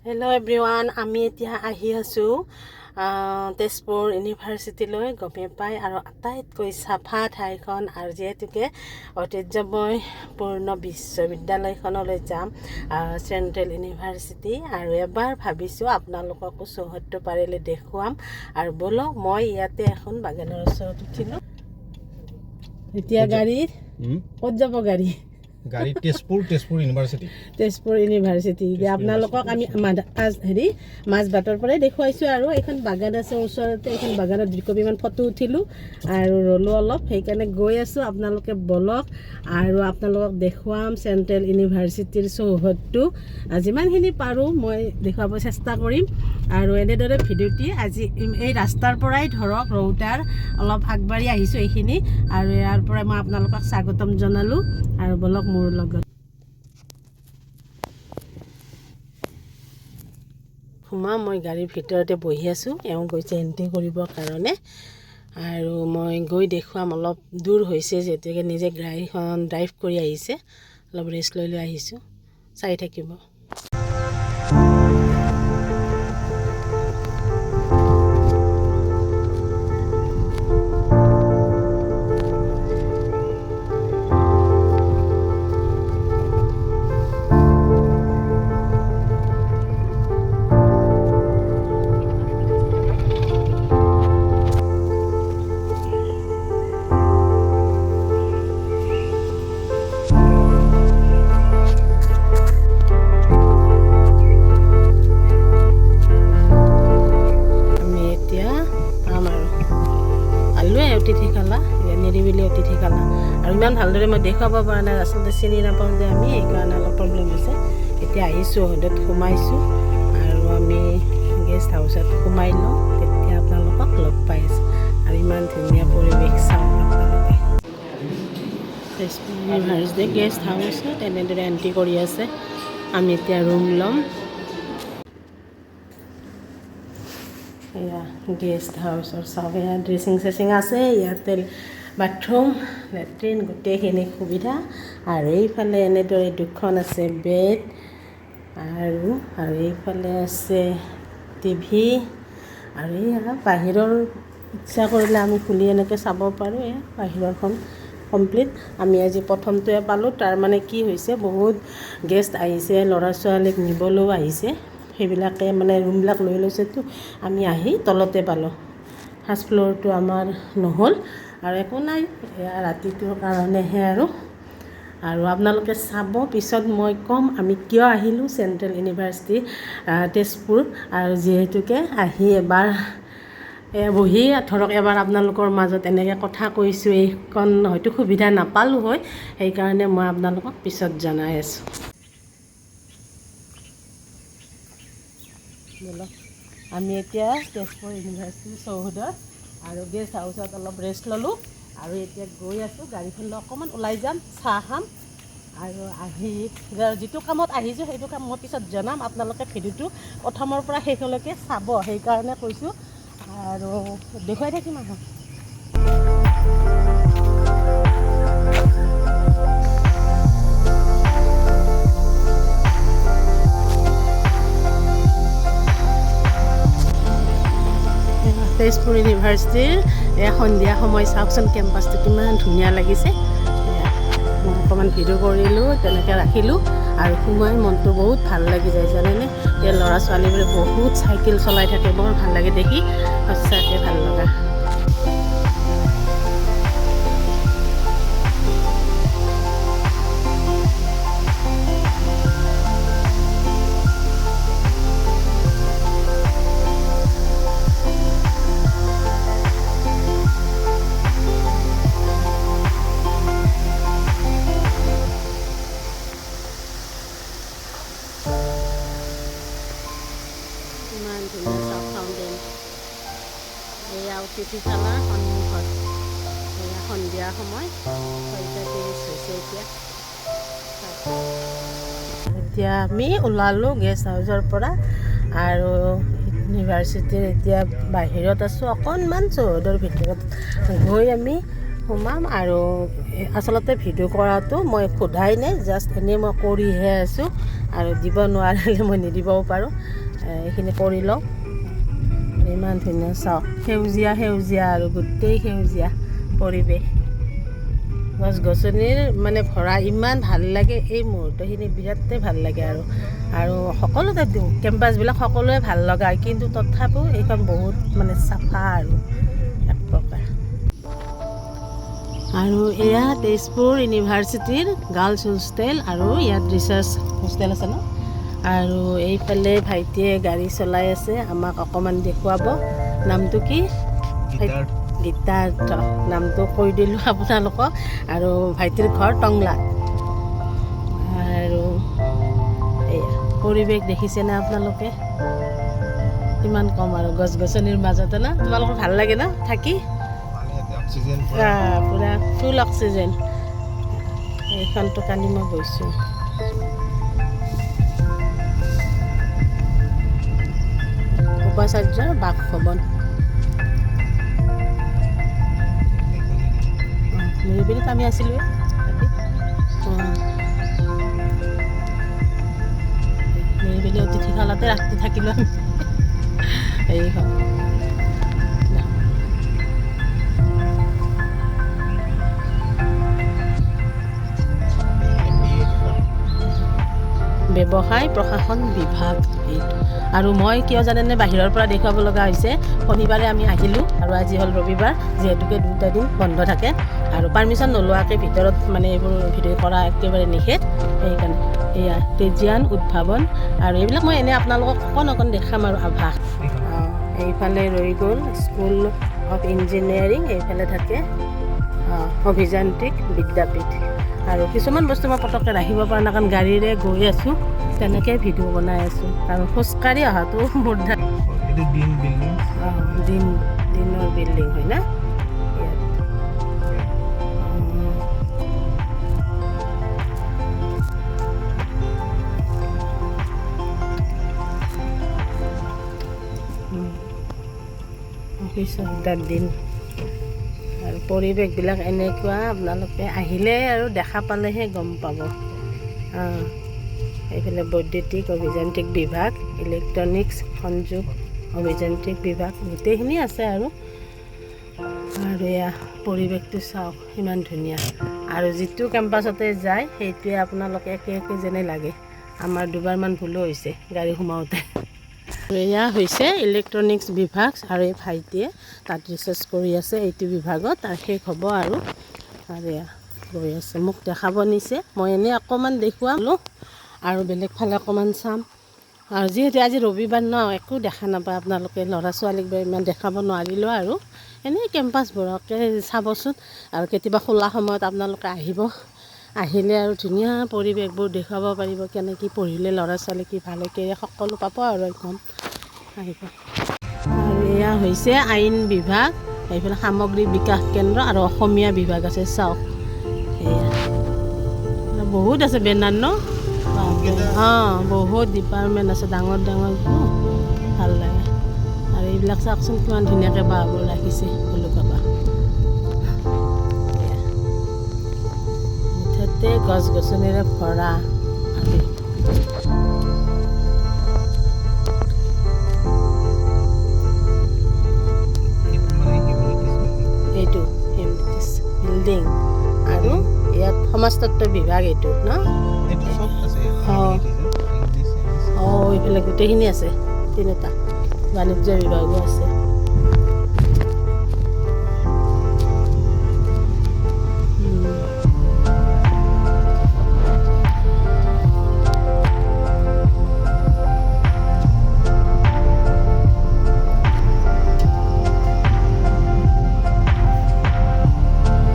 Hello' everyone, আমি এতিয়া আহি আছোঁ তেজপুৰ ইউনিভাৰ্চিটিলৈ। গমে পাই আৰু আটাইতকৈ চাফা ঠাইখন আৰু যিহেতুকে ঐতিহ্যময়পূৰ্ণ বিশ্ববিদ্যালয়খনলৈ যাম, চেণ্ট্ৰেল ইউনিভাৰ্চিটি। আৰু এবাৰ ভাবিছোঁ আপোনালোককো চৌহদটো পাৰিলে দেখুৱাম। আৰু ব'লক, মই ইয়াতে এখন বাগানৰ ওচৰত উঠিলোঁ। এতিয়া গাড়ীত ক'ত যাব? গাড়ী তেজপুৰ ইউনিভাৰ্চিটি। এতিয়া আপোনালোকক আমি মাজবাটৰ পৰাই দেখুৱাইছোঁ। আৰু এখন বাগান আছে ওচৰতে, এখন বাগানত 2 কপিমান ফটো উঠিলোঁ আৰু ৰ'লোঁ অলপ, সেইকাৰণে গৈ আছোঁ। আপোনালোকে বলক আৰু আপোনালোকক দেখুৱাম চেণ্ট্ৰেল ইউনিভাৰ্চিটিৰ চৌহদটো। যিমানখিনি পাৰোঁ মই দেখুৱাব চেষ্টা কৰিম। আৰু এনেদৰে ভিডিঅ'টি আজি এই ৰাস্তাৰ পৰাই ধৰক ৰৌতাৰ অলপ আগবাঢ়ি আহিছোঁ এইখিনি, আৰু ইয়াৰ পৰাই মই আপোনালোকক স্বাগতম জনালোঁ। আৰু বলক মোৰ লগত সোমাম। মই গাড়ীৰ ভিতৰতে বহি আছোঁ, এওঁ গৈছে এণ্ট্ৰি কৰিবৰ কাৰণে। আৰু মই গৈ দেখুৱাম। অলপ দূৰ হৈছে যিহেতুকে নিজে গাড়ীখন ড্ৰাইভ কৰি আহিছে, অলপ ৰেষ্ট লৈ আহিছোঁ। চাই থাকিব। অতিথিশালা, নিৰিবিলি অতিথিশালা। আৰু ইমান ভালদৰে মই দেখুৱাব পৰা নাই, আচলতে চিনি নাপাওঁ যে আমি, সেইকাৰণে অলপ প্ৰব্লেম হৈছে। এতিয়া আহিছোঁ, হ্ৰদত সোমাইছোঁ আৰু আমি গেষ্ট হাউচত সোমাই লওঁ, তেতিয়া আপোনালোকক লগ পাই আছোঁ। আৰু ইমান ধুনীয়া পৰিৱেশ চাওঁ আপোনালোকে। তেজপুৰ ইউনিভাৰ্চিটি গেষ্ট হাউচত তেনেদৰে এণ্ট্ৰি কৰি আছে। আমি এতিয়া ৰুম ল'ম। এয়া গেষ্ট হাউচৰ চাওক, এয়া ড্ৰেছিং চেছিং আছে, ইয়াতে বাথৰুম, লেট্ৰিন, গোটেইখিনি সুবিধা। আৰু এইফালে এনেদৰে 2খন আছে বেড, আৰু এইফালে আছে টিভি। আৰু এয়া বাহিৰৰ, ইচ্ছা কৰিলে আমি খুলি এনেকৈ চাব পাৰোঁ। এয়া বাহিৰৰখন কমপ্লিট। আমি আজি প্ৰথমটোৱে পালোঁ। তাৰমানে কি হৈছে, বহুত গেষ্ট আহিছে, ল'ৰা ছোৱালীক নিবলৈও আহিছে, সেইবিলাকে মানে ৰুমবিলাক লৈ লৈছেতো। আমি আহি তলতে পালোঁ, ফাৰ্ষ্ট ফ্ল'ৰটো আমাৰ নহ'ল। আৰু একো নাই, এয়া ৰাতিটোৰ কাৰণেহে। আৰু আপোনালোকে চাব, পিছত মই ক'ম আমি কিয় আহিলোঁ চেণ্ট্ৰেল ইউনিভাৰ্চিটি তেজপুৰ। আৰু যিহেতুকে আহি এবাৰ বহি ধৰক এবাৰ আপোনালোকৰ মাজত এনেকৈ কথা কৈছোঁ, এইকণ হয়তো সুবিধা নাপালোঁ হয়, সেইকাৰণে মই আপোনালোকক পিছত জনাই আছোঁ। আমি এতিয়া তেজপুৰ ইউনিভাৰ্চিটিৰ চৌহদত আৰু গেষ্ট হাউচত অলপ ৰেষ্ট ল'লোঁ। আৰু এতিয়া গৈ আছোঁ, গাড়ীখন লৈ অকণমান ওলাই যাম, চাহ খাম। আৰু আহি যিটো কামত আহিছোঁ সেইটো কাম মই পিছত জনাম। আপোনালোকে ভিডিঅ'টো প্ৰথমৰ পৰা শেষলৈকে চাব, সেইকাৰণে কৈছোঁ। আৰু দেখুৱাই থাকিম আহক। তেজপুৰ ইউনিভাৰ্চিটিৰ সন্ধিয়া সময় চাওকচোন, কেম্পাছটো কিমান ধুনীয়া লাগিছে। মই অকণমান ভিডিঅ' কৰিলোঁ, তেনেকৈ ৰাখিলোঁ। আৰু সোমাই মনটো বহুত ভাল লাগি যায় জানেনে। এতিয়া ল'ৰা ছোৱালীবোৰে বহুত চাইকেল চলাই থাকে, বৰ ভাল লাগে দেখি, সঁচাকৈ ভাল লগা। ইমান ধুনীয়া চাওক ফাউণ্টেইন। এয়া অতিথিশালাৰ সন্মুখত, এয়া সন্ধিয়া সময় 6:30 হৈছে এতিয়া। এতিয়া আমি ওলালোঁ গেষ্ট হাউচৰ পৰা, আৰু ইউনিভাৰ্চিটিৰ এতিয়া বাহিৰত আছোঁ, অকণমান চৌহদৰ ভিতৰত গৈ আমি সোমাম। আৰু আচলতে ভিডিঅ' কৰাটো মই সোধাই নাই, জাষ্ট এনেই মই কৰিহে আছোঁ। আৰু দিব নোৱাৰিলে মই নিদিবও পাৰোঁ। এইখিনি কৰি লওঁ। ইমান ধুনীয়া চাওক, সেউজীয়া সেউজীয়া আৰু গোটেই সেউজীয়া পৰিৱেশ, গছ গছনিৰ মানে ভৰা। ইমান ভাল লাগে এই মুহূৰ্তখিনি, বিৰাটেই ভাল লাগে। আৰু সকলোতে কেম্পাছবিলাক সকলোৱে ভাল লগা, কিন্তু তথাপিও এইখন বহুত মানে চাফা আৰু এক প্ৰকাৰ। আৰু এয়া তেজপুৰ ইউনিভাৰ্চিটিৰ গাৰ্লছ হোষ্টেল, আৰু ইয়াত ৰিচাৰ্চ হোষ্টেল আছে ন। আৰু এইফালে ভাইটিয়ে গাড়ী চলাই আছে, আমাক অকণমান দেখুৱাব। নামটো কি? গীতাৰ্থ। নামটো কৈ দিলোঁ আপোনালোকক। আৰু ভাইটিৰ ঘৰ টংলাত। আৰু এয়া পৰিৱেশ দেখিছেনে আপোনালোকে? কিমান কম আৰু গছ গছনিৰ মাজতে ন। তোমালোকৰ ভাল লাগে ন থাকি? পূৰা ফুল অক্সিজেন। এইখনটো কালি মই গৈছোঁ। উপাচাৰ্যৰ বাসভৱন। নিৰিবিলিত আমি আছিলোঁ তাতে। নিৰিবিলি অতিথিশালাতে ৰাতি থাকিলোঁ আমি। এইখন ব্যৱসায় প্ৰশাসন বিভাগ এইটো। আৰু মই কিয় জানেনে বাহিৰৰ পৰা দেখুৱাব লগা হৈছে, শনিবাৰে আমি আহিলোঁ আৰু আজি হ'ল ৰবিবাৰ, যিহেতুকে 2টা দিন বন্ধ থাকে আৰু পাৰ্মিশ্যন নোলোৱাকৈ ভিতৰত মানে এইবোৰ ভিডিঅ' কৰা একেবাৰে নিষেধ। সেইকাৰণে এয়া তেজিয়ান উদ্ভাৱন, আৰু এইবিলাক মই এনেই আপোনালোকক অকণ দেখাম আৰু আভাস। এইফালে ৰৈ গ'ল স্কুল অফ ইঞ্জিনিয়াৰিং, এইফালে থাকে অভিযান্ত্ৰিক বিদ্যাপীঠ। আৰু কিছুমান বস্তু মই পটককৈ ৰাখিব পৰা নাই, কাৰণ গাড়ীৰে গৈ আছোঁ, তেনেকৈ ভিডিঅ' বনাই আছোঁ। কাৰণ খোজকাঢ়ি অহাটো মোৰ দিনৰ বিল্ডিং হয় না ইয়াত। অফিচৰ দিন আৰু পৰিৱেশবিলাক এনেকুৱা, আপোনালোকে আহিলে আৰু দেখা পালেহে গম পাব। এইফালে বৈদ্যুতিক অভিযান্ত্ৰিক বিভাগ, ইলেক্ট্ৰনিক্স সংযোগ অভিযান্ত্ৰিক বিভাগ, গোটেইখিনি আছে। আৰু এয়া পৰিৱেশটো চাওক, ইমান ধুনীয়া। আৰু যিটো কেম্পাছতে যায় সেইটোৱে আপোনালোকে একে যেনে লাগে। আমাৰ দুবাৰমান ভুলো হৈছে গাড়ী সোমাওঁতে। এয়া হৈছে ইলেক্ট্ৰনিক্স বিভাগ, আৰু এই ভাইটিয়ে তাত ৰিচাৰ্চ কৰি আছে এইটো বিভাগত, আৰু শেষ হ'ব আৰু এয়া গৈ আছে, মোক দেখাব নিছে। মই এনেই অকণমান দেখুৱালোঁ আৰু বেলেগ ফালে অকণমান চাম। আৰু যিহেতু আজি ৰবিবাৰ ন, একো দেখা নাপায় আপোনালোকে, ল'ৰা ছোৱালীক ইমান দেখাব নোৱাৰিলোঁ। আৰু এনেই কেম্পাছবোৰকে চাবচোন, আৰু কেতিয়াবা খোলা সময়ত আপোনালোকে আহিব, আহিলে আৰু ধুনীয়া পৰিৱেশবোৰ দেখুৱাব পাৰিব। কেনেকৈ পঢ়িলে ল'ৰা ছোৱালী কি ভাল হয়, সকলো পাব আৰু একদম আহিব। আৰু এয়া হৈছে আইন বিভাগ, এইফালে সামগ্ৰী বিকাশ কেন্দ্ৰ, আৰু অসমীয়া বিভাগ আছে চাওক। এয়া বহুত আছে বেনাৰ ন। বহুত ডিপাৰ্টমেণ্ট আছে, ডাঙৰ ভাল লাগে। আৰু এইবিলাক চাওকচোন কিমান ধুনীয়াকৈ বাঁহবোৰ ৰাখিছে, ভুলুকা বাঁহ। মুঠতে গছ গছনিৰে ভৰা। এইটো হিউমেনিটিজ বিল্ডিং, আৰু ইয়াত সমাজতত্ব বিভাগ এইটো ন। এইফালে গোটেইখিনি আছে, 3টা। বাণিজ্য বিভাগো আছে।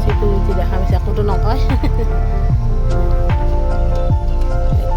চিকিউৰিটি দেখা পাইছে, একোতো নকয়।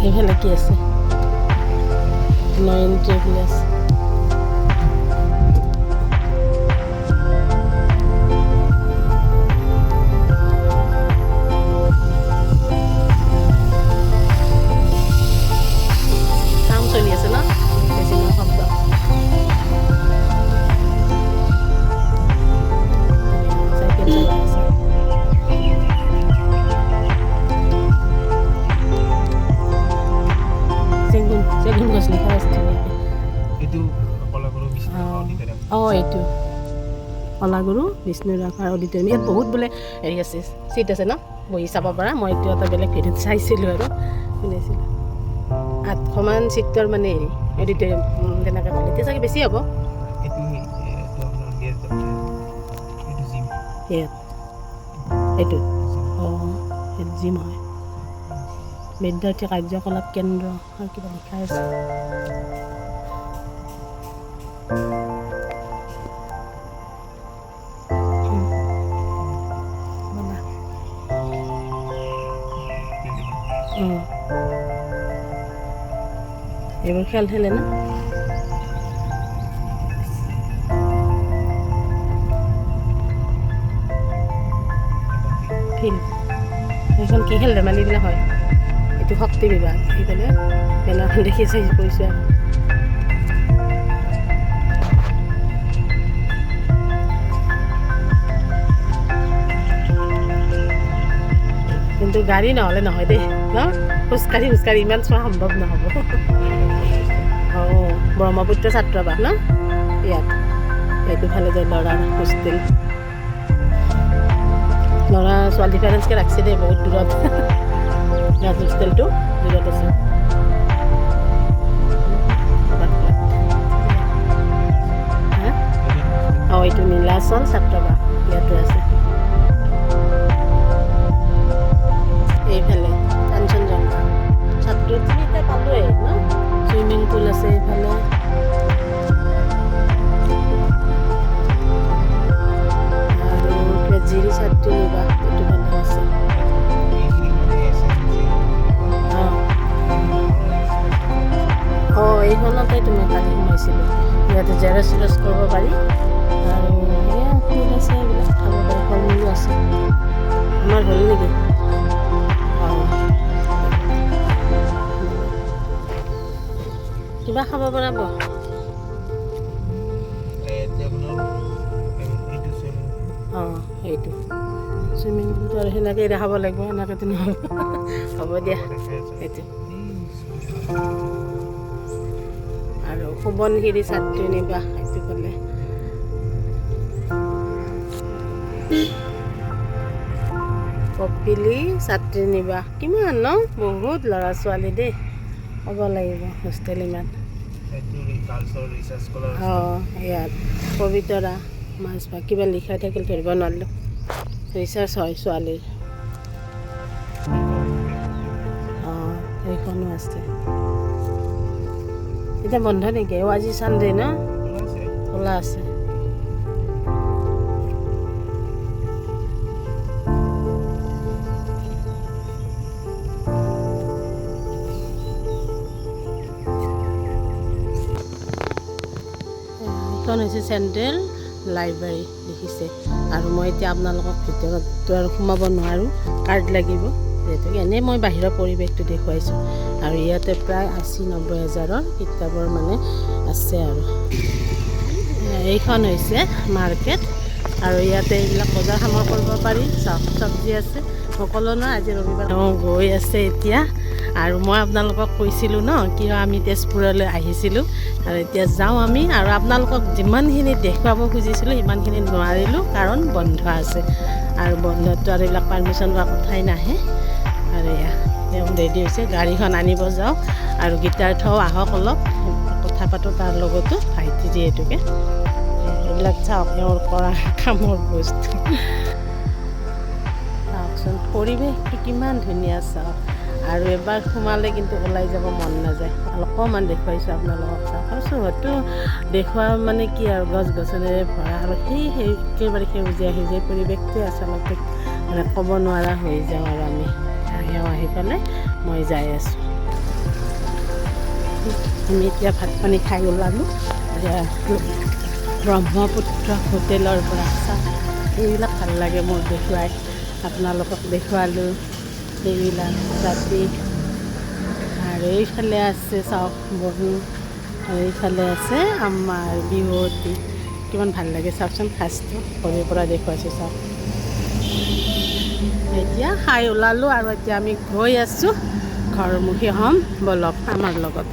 এইফালে কি আছে? নয়ন ট্ৰেভেলাৰ্ছ। কাম চলি আছে ন, মেচিনৰ শব্দ। চাইকেল চলাই আছে। এইটো কলাগুৰু বিষ্ণু অডিটৰিয়াম। এইটো কলাগুৰু বিষ্ণু ৰাভাৰ অডিটৰিয়াম। ইয়াত বহুত বোলে হেৰি আছে, চিট আছে ন, বহি চাব পৰা। মই এইটো এটা বেলেগ ভিডিঅ'ত চাইছিলোঁ আৰু শুনিছিলোঁ 800মান চিটৰ মানে হেৰি অডিটৰিয়াম তেনেকৈ ক'লে। এতিয়া চাগে বেছি হ'ব। এইটো আপোনাৰ এইটো জিম। ইয়াত এইটো এইটো জিম হয়, বিদ্যাৰ্থী কাৰ্যকলাপ কেন্দ্ৰ আৰু কিবা লিখা আছে। এইবোৰ খেল খেলে না। ফিল্ড সেইখন কি খেল ধেমালিবিলাক হয়। এইটো শক্তি বিভাগ। সেইফালে বেনাৰখন দেখি চাই কৈছোঁ আৰু কিন্তু গাড়ী নহ'লে নহয় দেই ন, খোজকাঢ়ি ইমান চোৱা সম্ভৱ নহ'ব। ব্ৰহ্মপুত্ৰ ছাত্ৰাবাস ন ইয়াত। এইটো ফালে যে ল'ৰাৰ হোষ্টেল, ল'ৰা ছোৱালী ডিফাৰেঞ্চকৈ ৰাখছে দেই, বহুত দূৰত। ইয়াত হোষ্টেলটো দূৰত আছে। এইটো নীলাচল ছাত্ৰাবাস ইয়াতো আছে। এইফালে কাঞ্চনজংঘা ছাত্ৰশ্ৰী এতিয়া পালোৱেই ন, চুইমিং পুল আছে এইফালে। আৰু জিৰি ছাত্ৰী নিবাস এইটো ফালে আছে। এইখনতে তুমি কালি সোমাইছিলোঁ। ইয়াতে জেৰক্স কৰিব পাৰি আৰু এয়া ফুল আছে, এইবিলাক খাব পাৰি, ফল মূলো আছে। আমাৰ হ'ল নেকি? কিবা খাব পৰা ব এইটো চুইমিং পুলটো আৰু সেনেকৈ দেখাব লাগিব, এনেকৈতো নহ'ব। হ'ব দিয়া এইটো। আৰু সোৱণশিৰি ছাত্ৰী নিবাস এইটো ক'লে। কপিলি ছাত্ৰী নিবাস কিমান ন, বহুত ল'ৰা ছোৱালী দেই, ক'ব লাগিব হোষ্টেল ইমান। ইয়াত পবিতৰা মাছবাগ কিবা লিখাই থাকিল, ধৰিব নোৱাৰিলোঁ। ৰিচাৰ্চ হয় ছোৱালীৰ। সেইখনো আছে। এতিয়া বন্ধ নেকি? আজি চানডে ন, খোলা আছে। এইখন হৈছে চেণ্ট্ৰেল লাইব্ৰেৰী দেখিছে। আৰু মই এতিয়া আপোনালোকক ভিতৰততো আৰু সোমাব নোৱাৰোঁ, কাৰ্ড লাগিব যিহেতুকে। এনেই মই বাহিৰৰ পৰিৱেশটো দেখুৱাইছোঁ। আৰু ইয়াতে প্ৰায় 80-90 হাজাৰৰ কিতাপৰ মানে আছে। আৰু এইখন হৈছে মাৰ্কেট, আৰু ইয়াতে এইবিলাক বজাৰ সামৰ কৰিব পাৰি। চব্জি আছে, সকলো নহয় আজি ৰবিবাৰ। গৈ আছে এতিয়া। আৰু মই আপোনালোকক কৈছিলোঁ ন, কিয় আমি তেজপুৰলৈ আহিছিলোঁ। আৰু এতিয়া যাওঁ আমি। আৰু আপোনালোকক যিমানখিনি দেখুৱাব খুজিছিলোঁ সিমানখিনি নোৱাৰিলোঁ, কাৰণ বন্ধ আছে। আৰু বন্ধততো আৰু এইবিলাক পাৰ্মিশ্যন লোৱা কথাই নাহে। আৰু এয়া তেওঁ ৰেডি হৈছে, গাড়ীখন আনিব যাওঁ। আৰু গীতাৰ্থও আহক, অলপ কথা পাতোঁ তাৰ লগতো, ভাইটি যিহেতুকে। এইবিলাক চাওক, এওঁৰ কৰা কামৰ বস্তু চাওকচোন, পৰিৱেশটো কিমান ধুনীয়া চাওক। আৰু এবাৰ সোমালে কিন্তু ওলাই যাব মন নাযায়। অকণমান দেখুৱাইছোঁ আপোনালোকক, চাওকচোন। হয়তো দেখুওৱা মানে কি আৰু গছ গছনিৰে ভৰা, আৰু সেই একেবাৰে সেউজীয়া পৰিৱেশটোৱে আচলতে মানে ক'ব নোৱাৰা হৈ যাওঁ। আৰু আমি এওঁ আহি পেলাই মই যাই আছোঁ। আমি এতিয়া ভাত পানী খাই ওলালোঁ। ব্ৰহ্মপুত্ৰ হোটেলৰ পৰা চাওক, এইবিলাক ভাল লাগে মোৰ দেখুৱাই। আপোনালোকক দেখুৱালোঁ এইবিলাক ৰাতি। আৰু এইফালে আছে চাওক বহী, আৰু এইফালে আছে আমাৰ বিহুৱতী। কিমান ভাল লাগে চাওকচোন, সাজটো ঘৰৰ পৰা দেখুৱাইছোঁ চাওক। এতিয়া খাই ওলালোঁ, আৰু এতিয়া আমি গৈ আছোঁ ঘৰমুখী হ'ম। ব'লক আমাৰ লগত।